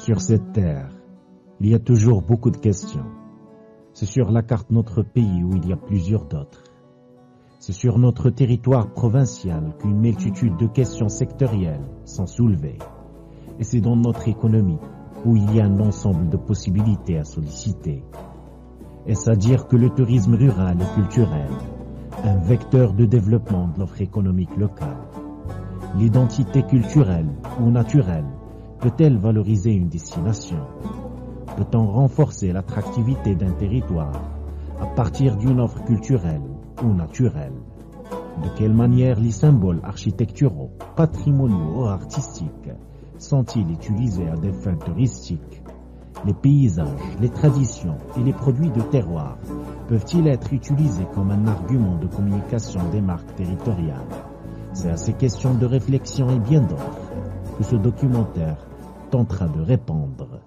Sur cette terre, il y a toujours beaucoup de questions. C'est sur la carte notre pays où il y a plusieurs d'autres. C'est sur notre territoire provincial qu'une multitude de questions sectorielles sont soulevées. Et c'est dans notre économie où il y a un ensemble de possibilités à solliciter. Est-ce à dire que le tourisme rural et culturel, un vecteur de développement de l'offre économique locale, l'identité culturelle ou naturelle peut-elle valoriser une destination? Peut-on renforcer l'attractivité d'un territoire à partir d'une offre culturelle ou naturelle? De quelle manière les symboles architecturaux, patrimoniaux ou artistiques sont-ils utilisés à des fins touristiques? Les paysages, les traditions et les produits de terroir peuvent-ils être utilisés comme un argument de communication des marques territoriales? C'est à ces questions de réflexion et bien d'autres que ce documentaire tentera de répondre.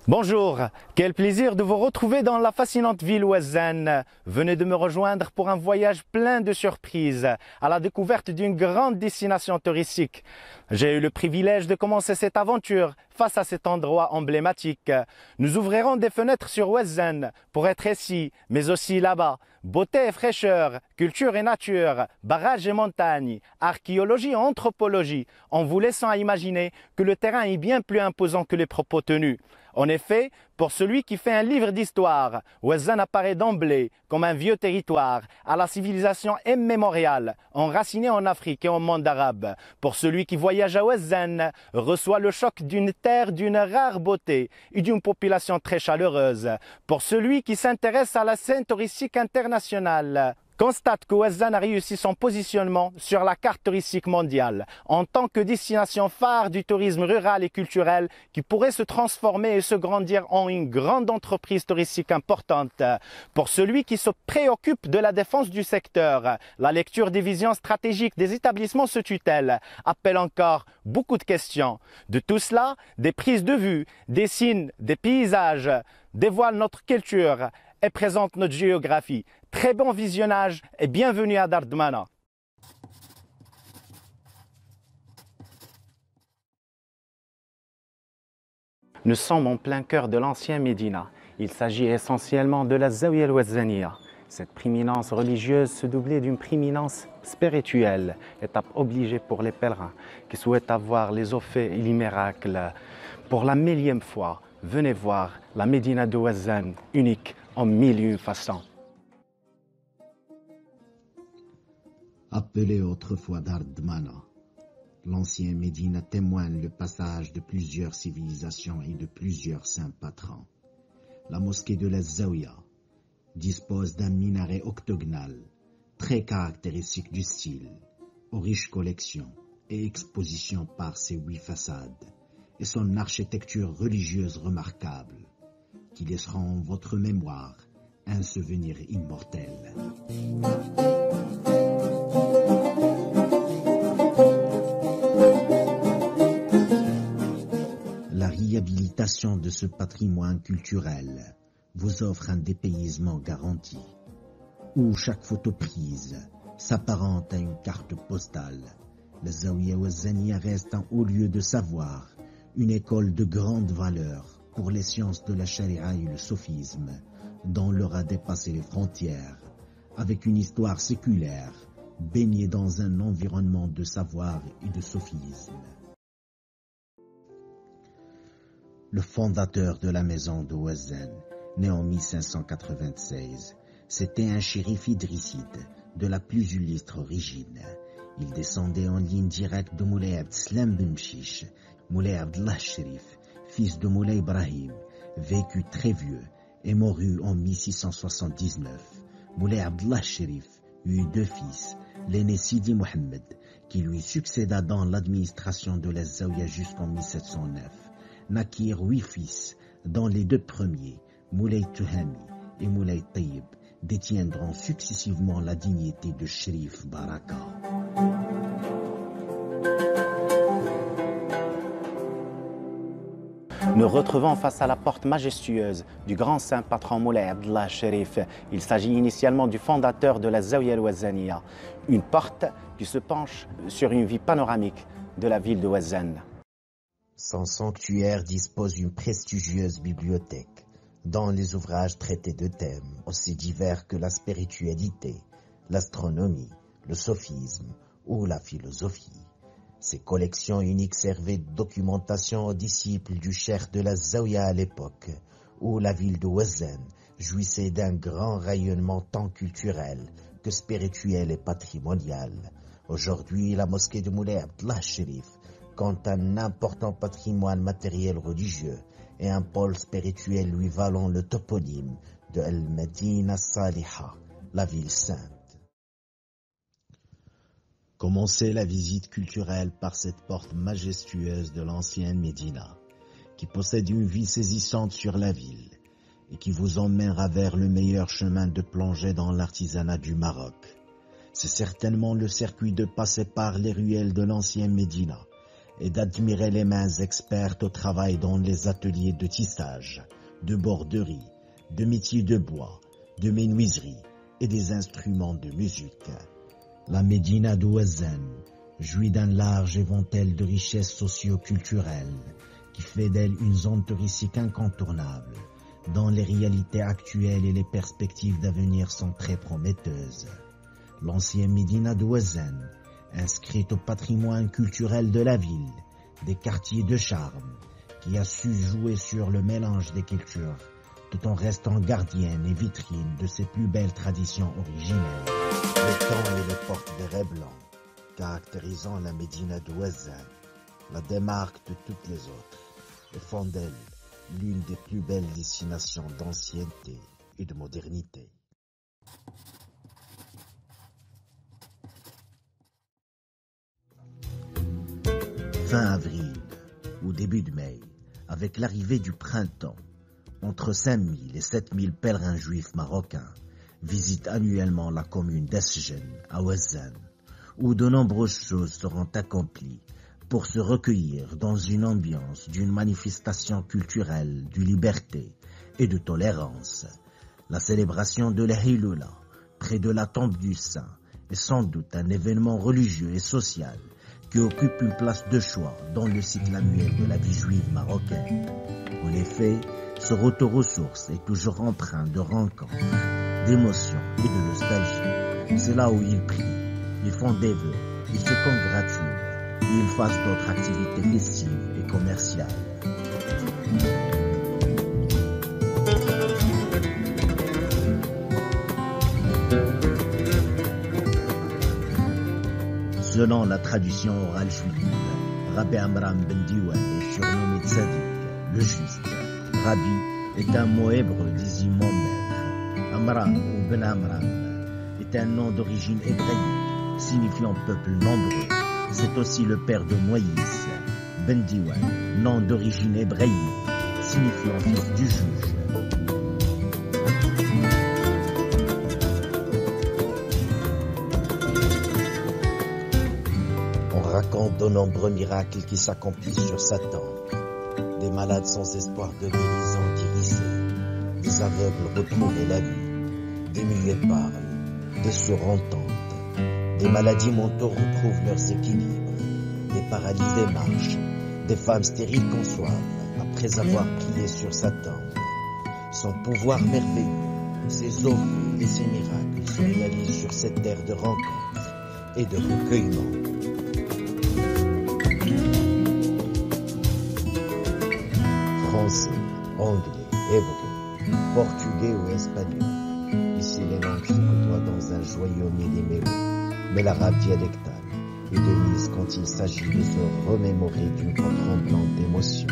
Bonjour, quel plaisir de vous retrouver dans la fascinante ville ouazzane. Venez de me rejoindre pour un voyage plein de surprises à la découverte d'une grande destination touristique. J'ai eu le privilège de commencer cette aventure face à cet endroit emblématique. Nous ouvrirons des fenêtres sur Ouazzane pour être ici, mais aussi là-bas. Beauté et fraîcheur, culture et nature, barrages et montagnes, archéologie et anthropologie, en vous laissant imaginer que le terrain est bien plus imposant que les propos tenus. En effet, pour celui qui fait un livre d'histoire, Ouazzane apparaît d'emblée comme un vieux territoire à la civilisation immémoriale, enraciné en Afrique et au monde arabe. Pour celui qui voyage à Ouazzane, reçoit le choc d'une terre d'une rare beauté et d'une population très chaleureuse. Pour celui qui s'intéresse à la scène touristique internationale, constate que Ouazzane a réussi son positionnement sur la carte touristique mondiale en tant que destination phare du tourisme rural et culturel qui pourrait se transformer et se grandir en une grande entreprise touristique importante. Pour celui qui se préoccupe de la défense du secteur, la lecture des visions stratégiques des établissements sous tutelle appelle encore beaucoup de questions. De tout cela, des prises de vue, des signes, des paysages dévoilent notre culture et présente notre géographie. Très bon visionnage et bienvenue à Dar Dmana. Nous sommes en plein cœur de l'ancien Médina. Il s'agit essentiellement de la Zaouia al-Ouazzaniya. Cette prééminence religieuse se doublait d'une prééminence spirituelle, étape obligée pour les pèlerins qui souhaitent avoir les eaux faits et les miracles. Pour la millième fois, venez voir la Médina de Ouazzane, unique en mille et une façons. Appelé autrefois Dar Dmana, l'ancien Médina témoigne le passage de plusieurs civilisations et de plusieurs saints patrons. La mosquée de la Zaouia dispose d'un minaret octogonal, très caractéristique du style, aux riches collections et expositions par ses 8 façades, et son architecture religieuse remarquable, qui laissera en votre mémoire un souvenir immortel. La réhabilitation de ce patrimoine culturel vous offre un dépaysement garanti, où chaque photo prise s'apparente à une carte postale. La Zaouia Ouazzaniya reste un haut lieu de savoir, une école de grande valeur pour les sciences de la charia et le sophisme, dont l'heure a dépassé les frontières, avec une histoire séculaire, baignée dans un environnement de savoir et de sophisme. Le fondateur de la maison de Ouazzane, né en 1596, c'était un shérif idrisside de la plus illustre origine. Il descendait en ligne directe de Moulay Abd Slam ben Mchiche, Moulay Abdallah Sherif, fils de Moulay Ibrahim, vécu très vieux et mourut en 1679. Moulay Abdallah Sherif eut 2 fils, l'aîné Sidi Mohammed, qui lui succéda dans l'administration de la Zaouia jusqu'en 1709, naquirent 8 fils, dont les 2 premiers, Moulay Touhami et Moulay Tayyib, détiendront successivement la dignité de Sherif Baraka. Nous retrouvons face à la porte majestueuse du grand saint patron Moulay Abdallah Sherif. Il s'agit initialement du fondateur de la Zaouia al-Ouazzaniya, une porte qui se penche sur une vue panoramique de la ville de Ouazzane. Son sanctuaire dispose d'une prestigieuse bibliothèque, dont les ouvrages traités de thèmes aussi divers que la spiritualité, l'astronomie, le sophisme ou la philosophie. Ces collections uniques servaient de documentation aux disciples du cheikh de la Zaouïa à l'époque, où la ville de Ouazzane jouissait d'un grand rayonnement tant culturel que spirituel et patrimonial. Aujourd'hui, la mosquée de Moulay Abdallah Chérif compte un important patrimoine matériel religieux et un pôle spirituel lui valant le toponyme de Al-Madina Saliha, la ville sainte. Commencez la visite culturelle par cette porte majestueuse de l'ancienne Médina, qui possède une vue saisissante sur la ville et qui vous emmènera vers le meilleur chemin de plongée dans l'artisanat du Maroc. C'est certainement le circuit de passer par les ruelles de l'ancienne Médina et d'admirer les mains expertes au travail dans les ateliers de tissage, de borderie, de métiers de bois, de menuiserie et des instruments de musique. La Médina de Ouazzane jouit d'un large éventail de richesses socio-culturelles qui fait d'elle une zone touristique incontournable, dont les réalités actuelles et les perspectives d'avenir sont très prometteuses. L'ancienne Médina de Ouazzane, inscrite au patrimoine culturel de la ville, des quartiers de charme, qui a su jouer sur le mélange des cultures, tout en restant gardienne et vitrine de ses plus belles traditions originelles. Le temps et les portes verrets blancs, caractérisant la Médina de Ouazzane, la démarquent de toutes les autres et font d'elle l'une des plus belles destinations d'ancienneté et de modernité. Fin avril ou début de mai, avec l'arrivée du printemps, entre 5 000 et 7 000 pèlerins juifs marocains visitent annuellement la commune d'Esjen à Ouazzane, où de nombreuses choses seront accomplies pour se recueillir dans une ambiance d'une manifestation culturelle de liberté et de tolérance. La célébration de l'Hiloula, près de la tombe du Saint, est sans doute un événement religieux et social qui occupe une place de choix dans le cycle annuel de la vie juive marocaine. En effet, ce retour aux sources est toujours empreint de rencontres, d'émotions et de nostalgie. C'est là où ils prient, ils font des vœux, ils se congratulent et ils fassent d'autres activités festives et commerciales. Selon la tradition orale juive, Rabbi Amram ben Diwan est surnommé Tzadik, le juste. Rabbi est un mot hébreu désignant maître. Amram ou Ben Amram est un nom d'origine hébraïque, signifiant peuple nombreux. C'est aussi le père de Moïse. Ben Diwan, nom d'origine hébraïque, signifiant fils du juge. On raconte de nombreux miracles qui s'accomplissent sur sa tombe. Des malades sans espoir de guérison guérissés, des aveugles retrouvaient la vue, des muets parlent, des sourds entendent, des maladies mentaux retrouvent leurs équilibres, des paralysés marchent, des femmes stériles conçoivent après avoir prié sur sa tombe. Son pouvoir merveilleux, ses offres et ses miracles se réalisent sur cette terre de rencontre et de recueillement. Français, anglais, hébreu, portugais ou espagnol. Ici, les langues se côtoient dans un joyau millimélo, mais l'arabe dialectal est de mise quand il s'agit de se remémorer d'une tremblante d'émotions,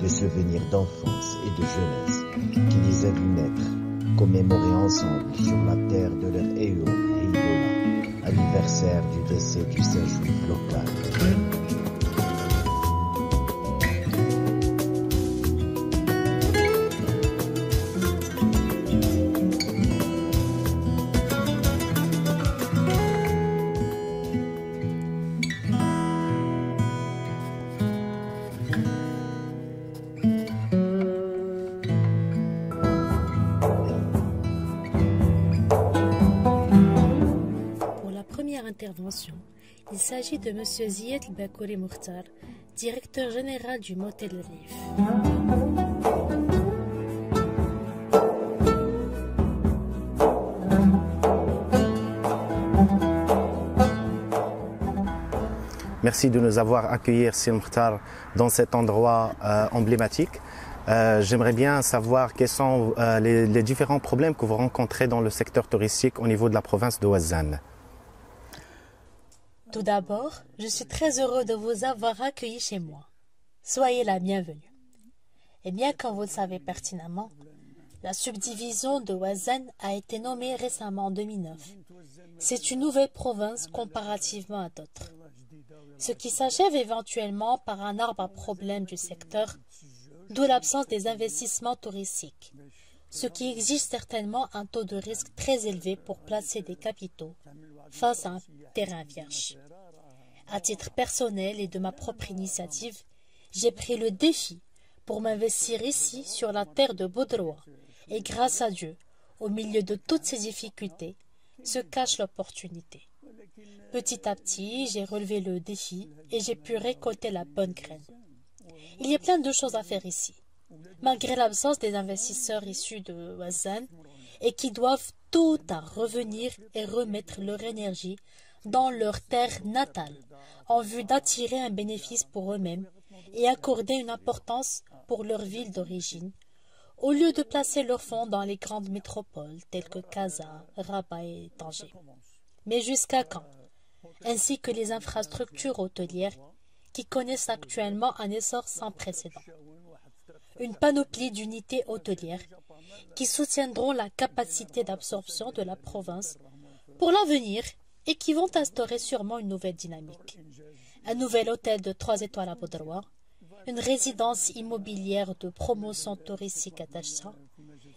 de souvenirs d'enfance et de jeunesse qui les a vus naître, commémorer ensemble sur la terre de leur héros Heidola, anniversaire du décès du saint juif local. Intervention, Il s'agit de M. Zied El-Bakouri Mukhtar, directeur général du motel Rif. Merci de nous avoir accueillis, Sir Mukhtar, dans cet endroit emblématique. J'aimerais bien savoir quels sont les différents problèmes que vous rencontrez dans le secteur touristique au niveau de la province de Ouazzane. Tout d'abord, je suis très heureux de vous avoir accueillis chez moi. Soyez la bienvenue. Et bien, comme vous le savez pertinemment, la subdivision de Ouazzane a été nommée récemment en 2009. C'est une nouvelle province comparativement à d'autres. Ce qui s'achève éventuellement par un arbre à problème du secteur, d'où l'absence des investissements touristiques, ce qui exige certainement un taux de risque très élevé pour placer des capitaux face à un terrain vierge. À titre personnel et de ma propre initiative, j'ai pris le défi pour m'investir ici sur la terre de Baudroa, et grâce à Dieu, au milieu de toutes ces difficultés, se cache l'opportunité. Petit à petit, j'ai relevé le défi et j'ai pu récolter la bonne graine. Il y a plein de choses à faire ici, malgré l'absence des investisseurs issus de Ouazzane et qui doivent tôt ou tard revenir et remettre leur énergie dans leur terre natale en vue d'attirer un bénéfice pour eux-mêmes et accorder une importance pour leur ville d'origine, au lieu de placer leurs fonds dans les grandes métropoles telles que Casa, Rabat et Tanger. Mais jusqu'à quand? Ainsi que les infrastructures hôtelières qui connaissent actuellement un essor sans précédent. Une panoplie d'unités hôtelières qui soutiendront la capacité d'absorption de la province pour l'avenir et qui vont instaurer sûrement une nouvelle dynamique. Un nouvel hôtel de 3 étoiles à Baudroa, une résidence immobilière de promotion touristique à Tacha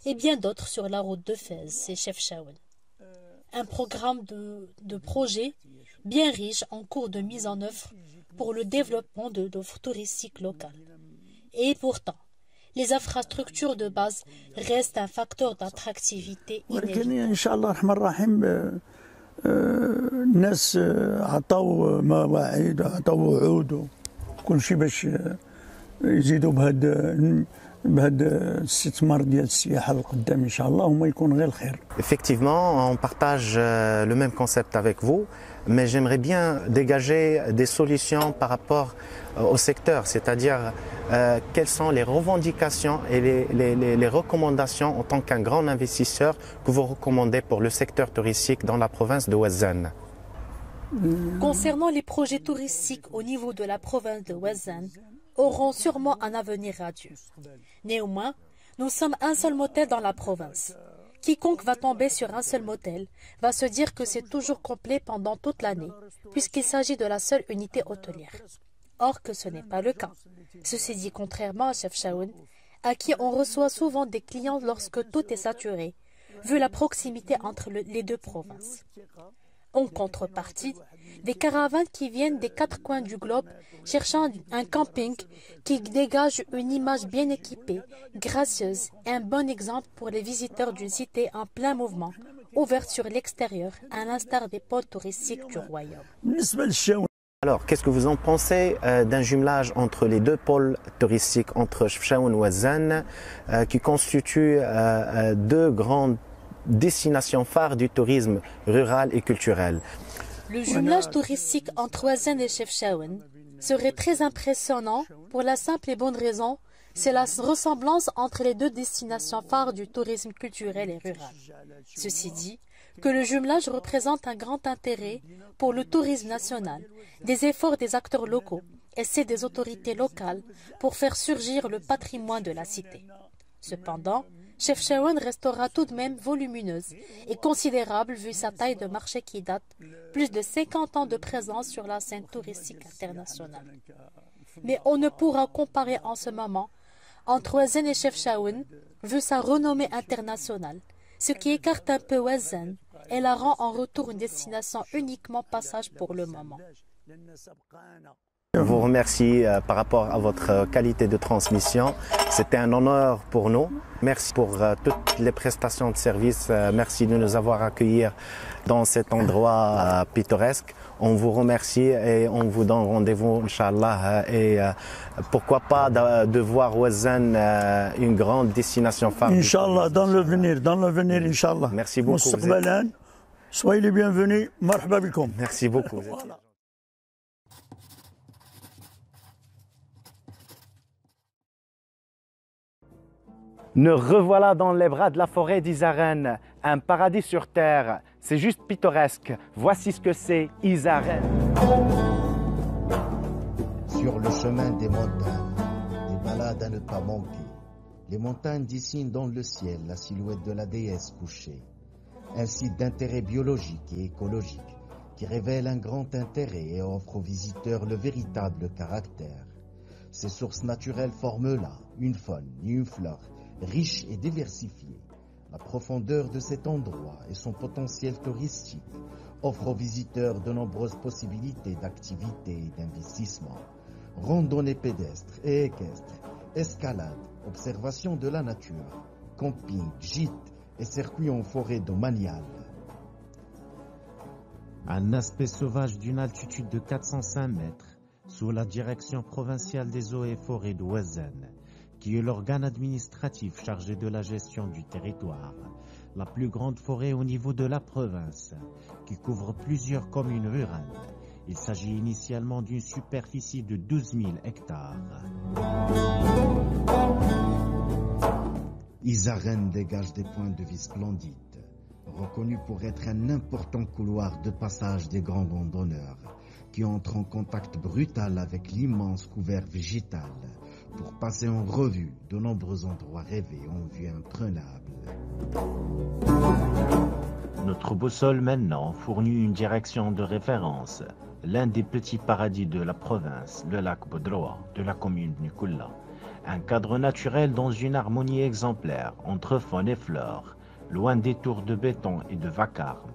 et bien d'autres sur la route de Fès et Chefchaouen. Un programme de projets bien riche en cours de mise en œuvre pour le développement d'offres touristiques locales. Et pourtant, les infrastructures de base restent un facteur d'attractivité inévitable. Effectivement, on partage le même concept avec vous, mais j'aimerais bien dégager des solutions par rapport au secteur, c'est-à-dire quelles sont les revendications et les recommandations en tant qu'un grand investisseur que vous recommandez pour le secteur touristique dans la province de Ouazzane. Concernant les projets touristiques au niveau de la province de Ouazzane, auront sûrement un avenir radieux. Néanmoins, nous sommes un seul motel dans la province. Quiconque va tomber sur un seul motel va se dire que c'est toujours complet pendant toute l'année, puisqu'il s'agit de la seule unité hôtelière. Or que ce n'est pas le cas. Ceci dit, contrairement à Chefchaouen, à qui on reçoit souvent des clients lorsque tout est saturé, vu la proximité entre les deux provinces. En contrepartie, des caravanes qui viennent des 4 coins du globe cherchant un camping qui dégage une image bien équipée, gracieuse et un bon exemple pour les visiteurs d'une cité en plein mouvement, ouverte sur l'extérieur, à l'instar des pôles touristiques du royaume. Alors, qu'est-ce que vous en pensez d'un jumelage entre les deux pôles touristiques, entre Chefchaouen et Ouazzane, qui constituent deux grandes destinations phares du tourisme rural et culturel? Le jumelage touristique entre Ouazzane et Chefchaouen serait très impressionnant pour la simple et bonne raison, c'est la ressemblance entre les deux destinations phares du tourisme culturel et rural. Ceci dit, que le jumelage représente un grand intérêt pour le tourisme national, des efforts des acteurs locaux et ceux des autorités locales pour faire surgir le patrimoine de la cité. Cependant, Chefchaouen restera tout de même volumineuse et considérable vu sa taille de marché qui date plus de 50 ans de présence sur la scène touristique internationale. Mais on ne pourra comparer en ce moment entre Ouazzane et Chefchaouen vu sa renommée internationale, ce qui écarte un peu Ouazzane et la rend en retour une destination uniquement passage pour le moment. On vous remercie par rapport à votre qualité de transmission. C'était un honneur pour nous. Merci pour toutes les prestations de service. Merci de nous avoir accueillis dans cet endroit pittoresque. On vous remercie et on vous donne rendez-vous, Inch'Allah. Et pourquoi pas de voir Ouazzane, une grande destination phare. Inch'Allah, dans l'avenir, Inch'Allah. Merci beaucoup. Soyez les bienvenus. Marhaba bikoum. Merci beaucoup. Voilà. Nous revoilà dans les bras de la forêt d'Isaren, un paradis sur terre. C'est juste pittoresque. Voici ce que c'est Isaren. Sur le chemin des montagnes, des balades à ne pas manquer. Les montagnes dessinent dans le ciel la silhouette de la déesse couchée. Un site d'intérêt biologique et écologique qui révèle un grand intérêt et offre aux visiteurs le véritable caractère. Ces sources naturelles forment là une faune et une flore riche et diversifiée. La profondeur de cet endroit et son potentiel touristique offrent aux visiteurs de nombreuses possibilités d'activités et d'investissement. Randonnées pédestres et équestres, escalade, observation de la nature, camping, gîtes et circuits en forêt domaniale. Un aspect sauvage d'une altitude de 405 mètres, sous la direction provinciale des eaux et forêts de Ouazzane, qui est l'organe administratif chargé de la gestion du territoire, la plus grande forêt au niveau de la province, qui couvre plusieurs communes rurales. Il s'agit initialement d'une superficie de 12 000 hectares. Isaren dégage des points de vue splendides, reconnu pour être un important couloir de passage des grands randonneurs, qui entrent en contact brutal avec l'immense couvert végétal, pour passer en revue de nombreux endroits rêvés en vue imprenable. Notre boussole maintenant fournit une direction de référence, l'un des petits paradis de la province, le lac Bodroa, de la commune de Nikoula. Un cadre naturel dans une harmonie exemplaire entre faune et flore, loin des tours de béton et de vacarme,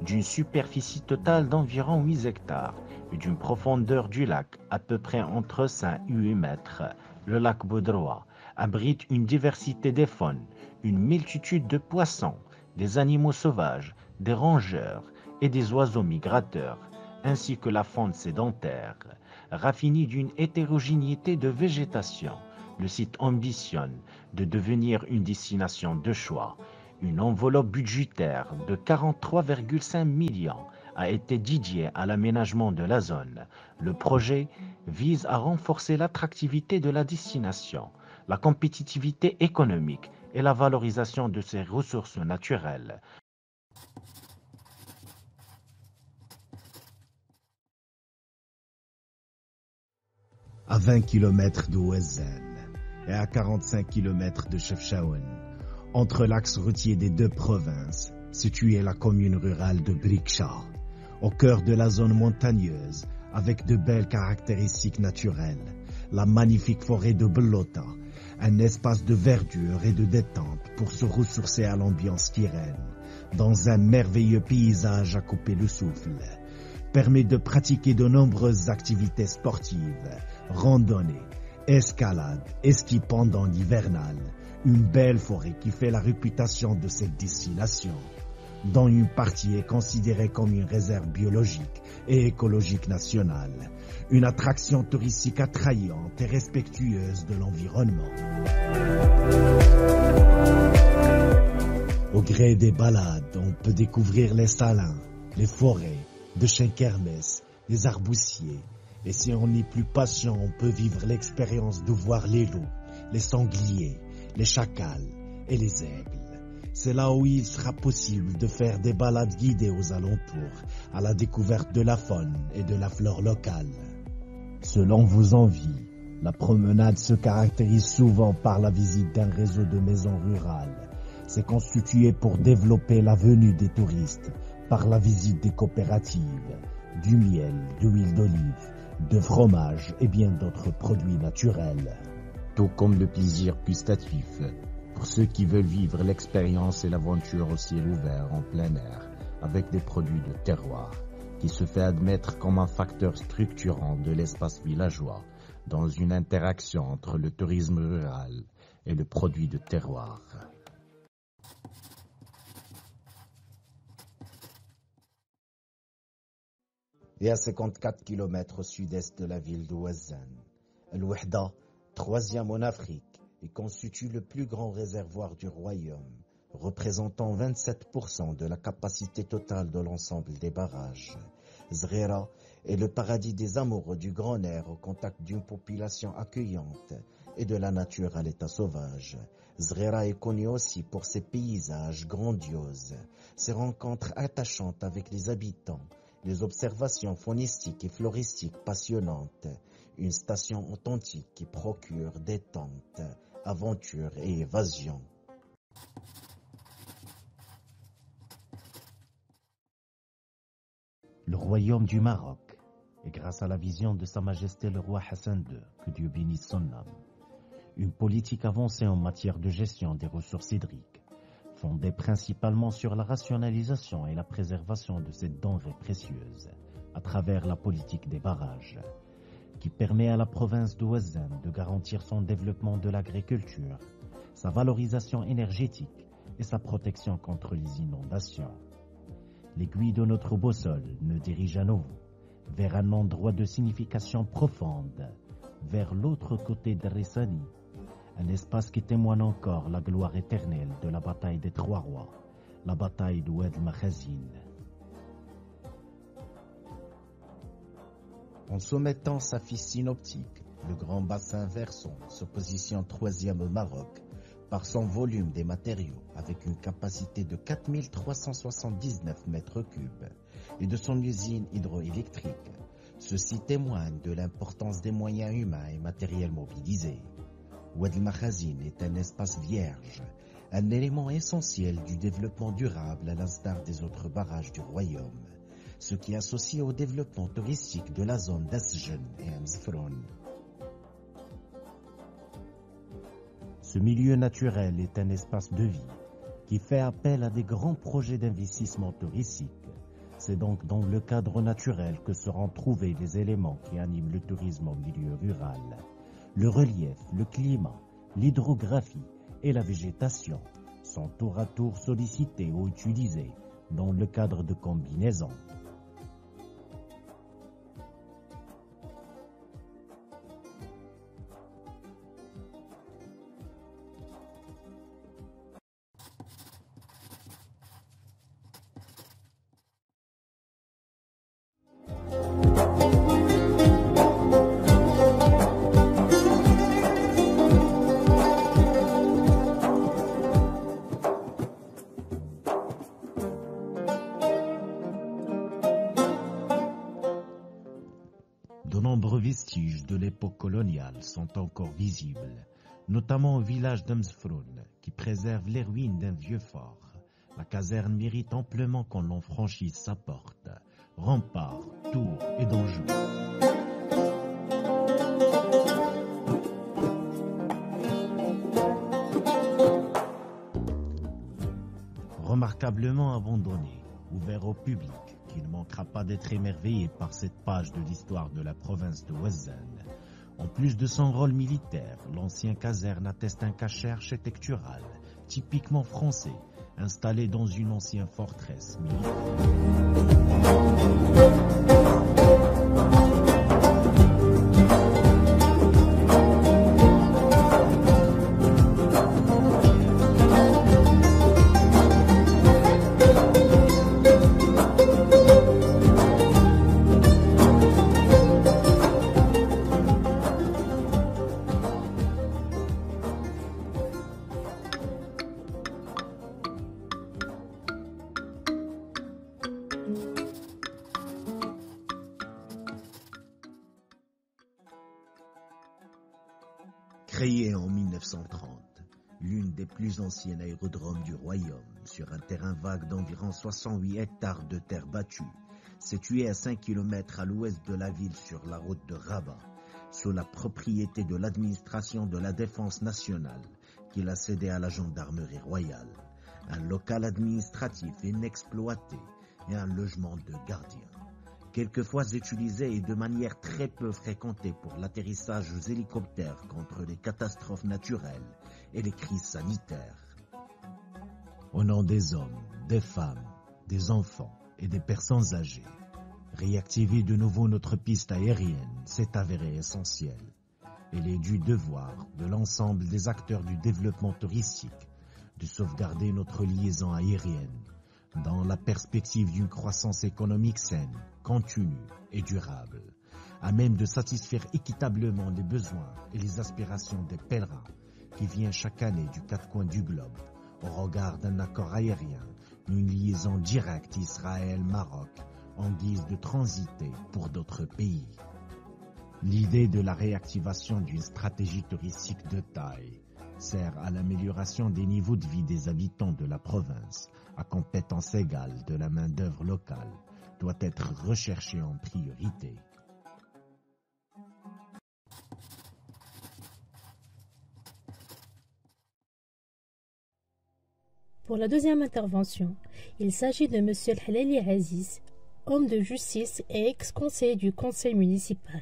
d'une superficie totale d'environ 8 hectares et d'une profondeur du lac à peu près entre 5 et 8 mètres. Le lac Bodroa abrite une diversité des faunes, une multitude de poissons, des animaux sauvages, des rongeurs et des oiseaux migrateurs, ainsi que la faune sédentaire, raffinée d'une hétérogénéité de végétation. Le site ambitionne de devenir une destination de choix. Une enveloppe budgétaire de 43,5 millions a été dédiée à l'aménagement de la zone. Le projet vise à renforcer l'attractivité de la destination, la compétitivité économique et la valorisation de ses ressources naturelles. À 20 km de Ouazzane et à 45 km de Chefchaouen, entre l'axe routier des deux provinces, située la commune rurale de Briksha, au cœur de la zone montagneuse, avec de belles caractéristiques naturelles, la magnifique forêt de Belota, un espace de verdure et de détente pour se ressourcer à l'ambiance qui règne, dans un merveilleux paysage à couper le souffle, permet de pratiquer de nombreuses activités sportives, randonnées, escalade et ski pendant l'hivernal, une belle forêt qui fait la réputation de cette destination, dont une partie est considérée comme une réserve biologique et écologique nationale, une attraction touristique attrayante et respectueuse de l'environnement. Au gré des balades, on peut découvrir les salins, les forêts, de chênes kermès, les arbousiers, et si on est plus patient, on peut vivre l'expérience de voir les loups, les sangliers, les chacals et les aigles. C'est là où il sera possible de faire des balades guidées aux alentours, à la découverte de la faune et de la flore locale. Selon vos envies, la promenade se caractérise souvent par la visite d'un réseau de maisons rurales. C'est constitué pour développer la venue des touristes, par la visite des coopératives, du miel, de l'huile d'olive, de fromage et bien d'autres produits naturels. Tout comme le plaisir gustatif, pour ceux qui veulent vivre l'expérience et l'aventure au ciel ouvert en plein air, avec des produits de terroir, qui se fait admettre comme un facteur structurant de l'espace villageois dans une interaction entre le tourisme rural et le produit de terroir. Et à 54 km au sud-est de la ville de Ouazzane, Al-Wahda, troisième en Afrique, et constitue le plus grand réservoir du royaume, représentant 27% de la capacité totale de l'ensemble des barrages. Zghira est le paradis des amoureux du grand air au contact d'une population accueillante et de la nature à l'état sauvage. Zghira est connu aussi pour ses paysages grandioses, ses rencontres attachantes avec les habitants, les observations faunistiques et floristiques passionnantes, une station authentique qui procure détente, aventure et évasion. Le royaume du Maroc, et grâce à la vision de Sa Majesté le roi Hassan II, que Dieu bénisse son âme, une politique avancée en matière de gestion des ressources hydriques, fondée principalement sur la rationalisation et la préservation de cette denrée précieuse, à travers la politique des barrages, qui permet à la province de Ouazzane de garantir son développement de l'agriculture, sa valorisation énergétique et sa protection contre les inondations. L'aiguille de notre boussole nous dirige à nouveau vers un endroit de signification profonde, vers l'autre côté de Rissani, un espace qui témoigne encore la gloire éternelle de la bataille des Trois Rois, la bataille de Oued el-Makhazin. En soumettant sa fiche synoptique, le grand bassin versant se positionne troisième au Maroc par son volume des matériaux avec une capacité de 4379 mètres cubes et de son usine hydroélectrique. Ceci témoigne de l'importance des moyens humains et matériels mobilisés. Oued el-Makhazin est un espace vierge, un élément essentiel du développement durable à l'instar des autres barrages du royaume, ce qui associe au développement touristique de la zone d'Asjen et Amzfron. Ce milieu naturel est un espace de vie qui fait appel à des grands projets d'investissement touristique. C'est donc dans le cadre naturel que seront trouvés les éléments qui animent le tourisme en milieu rural. Le relief, le climat, l'hydrographie et la végétation sont tour à tour sollicités ou utilisés dans le cadre de combinaisons. De nombreux vestiges de l'époque coloniale sont encore visibles, notamment au village d'Amzfroun, qui préserve les ruines d'un vieux fort. La caserne mérite amplement qu'on en franchisse sa porte. Remparts, tours et donjons. Remarquablement abandonné, ouvert au public, qui ne manquera pas d'être émerveillé par cette page de l'histoire de la province de Ouazzane. En plus de son rôle militaire, l'ancien caserne atteste un cachet architectural, typiquement français, installé dans une ancienne forteresse militaire. Créé en 1930, l'une des plus anciennes aérodromes du royaume, sur un terrain vague d'environ 68 hectares de terre battue, situé à 5 km à l'ouest de la ville sur la route de Rabat, sous la propriété de l'administration de la défense nationale, qui l'a cédé à la gendarmerie royale, un local administratif inexploité et un logement de gardiens. quelquefois utilisée et de manière très peu fréquentée pour l'atterrissage aux hélicoptères contre les catastrophes naturelles et les crises sanitaires. Au nom des hommes, des femmes, des enfants et des personnes âgées, réactiver de nouveau notre piste aérienne s'est avéré essentiel. Il est du devoir de l'ensemble des acteurs du développement touristique de sauvegarder notre liaison aérienne dans la perspective d'une croissance économique saine, continue et durable, à même de satisfaire équitablement les besoins et les aspirations des pèlerins qui viennent chaque année du quatre coins du globe au regard d'un accord aérien, une liaison directe Israël-Maroc en guise de transité pour d'autres pays. L'idée de la réactivation d'une stratégie touristique de taille sert à l'amélioration des niveaux de vie des habitants de la province, à compétence égale de la main-d'œuvre locale, doit être recherchée en priorité. Pour la deuxième intervention, il s'agit de M. Halali Aziz, homme de justice et ex-conseiller du conseil municipal.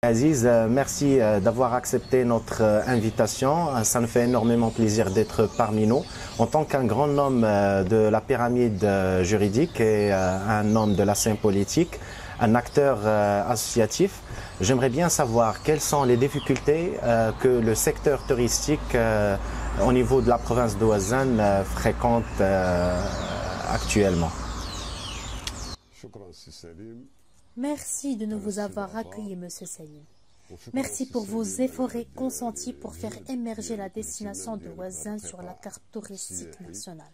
Aziz, merci d'avoir accepté notre invitation. Ça nous fait énormément plaisir d'être parmi nous. En tant qu'un grand homme de la pyramide juridique et un homme de la scène politique, un acteur associatif, j'aimerais bien savoir quelles sont les difficultés que le secteur touristique au niveau de la province de Ouazzane fréquente actuellement. Merci de nous vous avoir accueillis, M. Salim. Merci pour vos efforts consentis pour faire émerger la destination de Ouazzane sur la carte touristique nationale.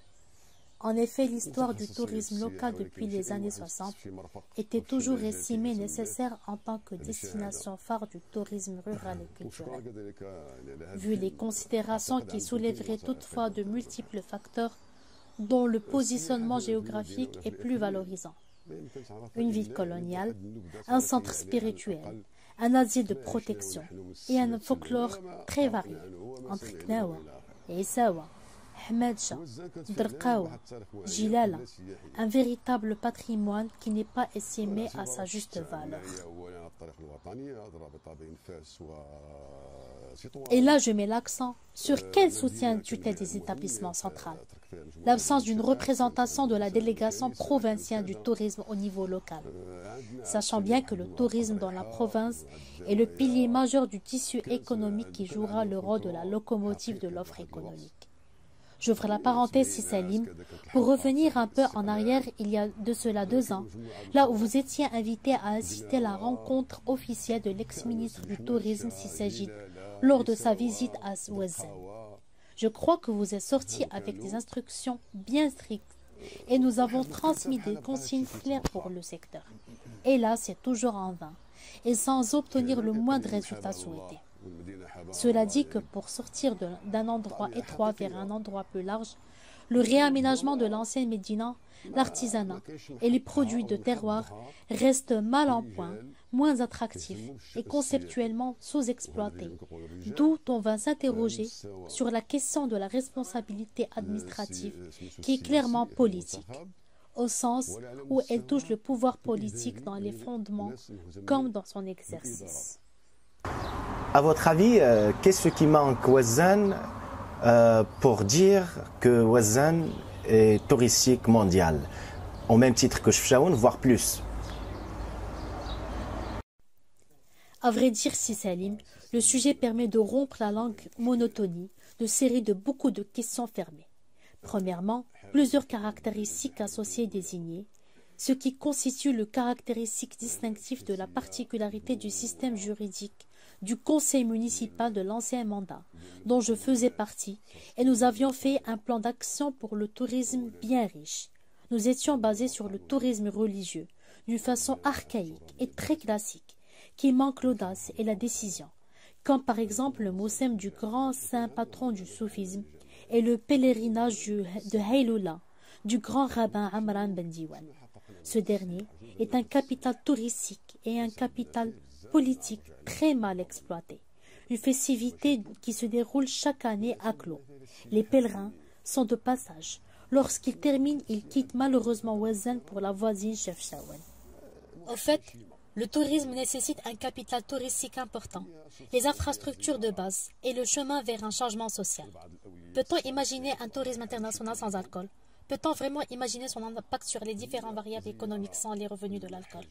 En effet, l'histoire du tourisme local depuis les années 60 était toujours estimée nécessaire en tant que destination phare du tourisme rural et culturel. Vu les considérations qui soulèveraient toutefois de multiples facteurs, dont le positionnement géographique est plus valorisant. Une ville coloniale, un centre spirituel, un asile de protection et un folklore très varié entre Knawa et Essawa, Ahmedja, Drqawa, Jilala, un véritable patrimoine qui n'est pas estimé à sa juste valeur. Et là, je mets l'accent sur quel soutien tutelle des établissements centraux. L'absence d'une représentation de la délégation provinciale du tourisme au niveau local. Sachant bien que le tourisme dans la province est le pilier majeur du tissu économique qui jouera le rôle de la locomotive de l'offre économique. J'ouvre la parenthèse si Salim, pour revenir un peu en arrière il y a de cela 2 ans, là où vous étiez invité à assister à la rencontre officielle de l'ex-ministre du Tourisme Sissagid lors de sa visite à Ouazzane. Je crois que vous êtes sorti avec des instructions bien strictes et nous avons transmis des consignes claires pour le secteur. Et là, c'est toujours en vain et sans obtenir le moindre résultat souhaité. Cela dit que pour sortir d'un endroit étroit vers un endroit plus large, le réaménagement de l'ancienne Médina, l'artisanat et les produits de terroir restent mal en point, moins attractifs et conceptuellement sous-exploités, d'où on va s'interroger sur la question de la responsabilité administrative qui est clairement politique, au sens où elle touche le pouvoir politique dans les fondements comme dans son exercice. À votre avis, qu'est-ce qui manque Ouazzane pour dire que Ouazzane est touristique mondial, au même titre que Chefchaouen, voire plus? À vrai dire, si Salim, le sujet permet de rompre la langue monotonie, de serrer de beaucoup de questions fermées. Premièrement, plusieurs caractéristiques associées désignées, ce qui constitue le caractéristique distinctif de la particularité du système juridique du conseil municipal de l'ancien mandat, dont je faisais partie, et nous avions fait un plan d'action pour le tourisme bien riche. Nous étions basés sur le tourisme religieux, d'une façon archaïque et très classique, qui manque l'audace et la décision, comme par exemple le maussem du grand saint patron du soufisme et le pèlerinage de Hayloula, du grand rabbin Amran Ben Diwan. Ce dernier est un capital touristique et un capital politique très mal exploité. Une festivité qui se déroule chaque année à clos. Les pèlerins sont de passage. Lorsqu'il termine, il quitte malheureusement Ouazzane pour la voisine Chefchaouen. Au fait, le tourisme nécessite un capital touristique important, les infrastructures de base et le chemin vers un changement social. Peut-on imaginer un tourisme international sans alcool? Peut-on vraiment imaginer son impact sur les différentes variables économiques sans les revenus de l'alcool?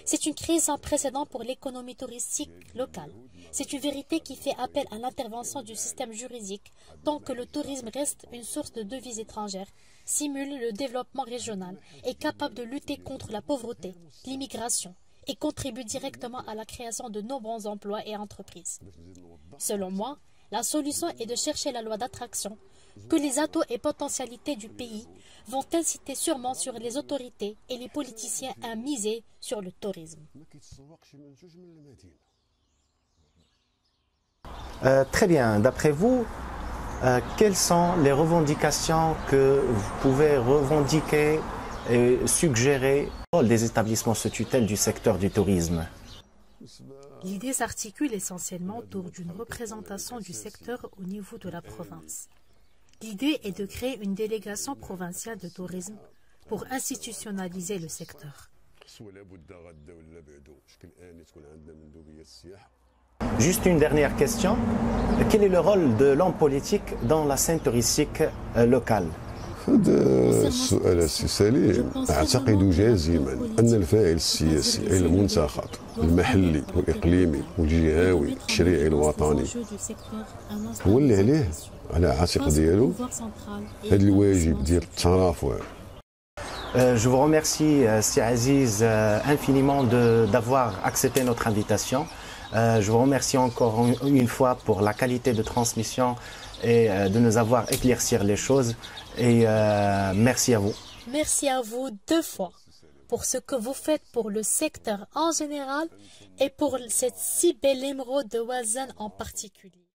C'est une crise sans précédent pour l'économie touristique locale. C'est une vérité qui fait appel à l'intervention du système juridique tant que le tourisme reste une source de devises étrangères, simule le développement régional, est capable de lutter contre la pauvreté, l'immigration et contribue directement à la création de nombreux emplois et entreprises. Selon moi, la solution est de chercher la loi d'attraction, que les atouts et potentialités du pays vont inciter sûrement sur les autorités et les politiciens à miser sur le tourisme. Très bien. D'après vous, quelles sont les revendications que vous pouvez revendiquer et suggérer des établissements sous tutelle du secteur du tourisme? L'idée s'articule essentiellement autour d'une représentation du secteur au niveau de la province. L'idée est de créer une délégation provinciale de tourisme pour institutionnaliser le secteur. Juste une dernière question. Quel est le rôle de l'homme politique dans la scène touristique locale? هذا السؤال السليم. أعتقد جازما أن الفاعل السياسي المنتخب المحلي والإقليمي والجهوي التشريعي الوطني هو اللي على عاتق ديالو هذا الواجب ديال الترافع. Je vous remercie, Si Aziz, infiniment d'avoir accepté notre invitation. Je vous remercie encore une fois pour la qualité de transmission et de nous avoir éclairci les choses. Et merci à vous. Merci à vous deux fois pour ce que vous faites pour le secteur en général et pour cette si belle émeraude de Ouazzane en particulier.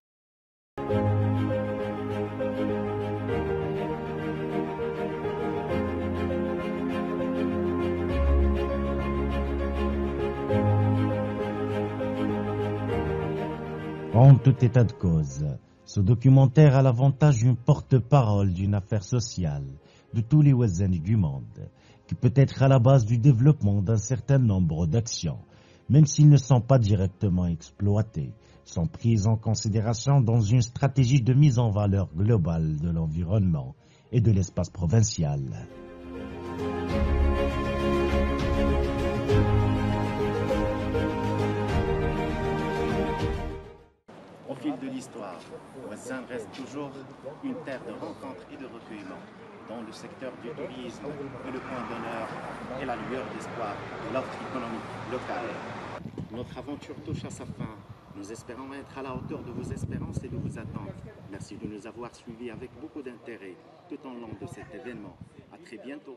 En tout état de cause, ce documentaire a l'avantage d'une porte-parole d'une affaire sociale de tous les Ouazzani du monde, qui peut être à la base du développement d'un certain nombre d'actions, même s'ils ne sont pas directement exploités, sont prises en considération dans une stratégie de mise en valeur globale de l'environnement et de l'espace provincial. Au fil de l'histoire, Ouazzane reste toujours une terre de rencontre et de recueillement, dont le secteur du tourisme est le point d'honneur et la lueur d'espoir de l'offre économique locale. Notre aventure touche à sa fin. Nous espérons être à la hauteur de vos espérances et de vos attentes. Merci de nous avoir suivis avec beaucoup d'intérêt tout au long de cet événement. À très bientôt.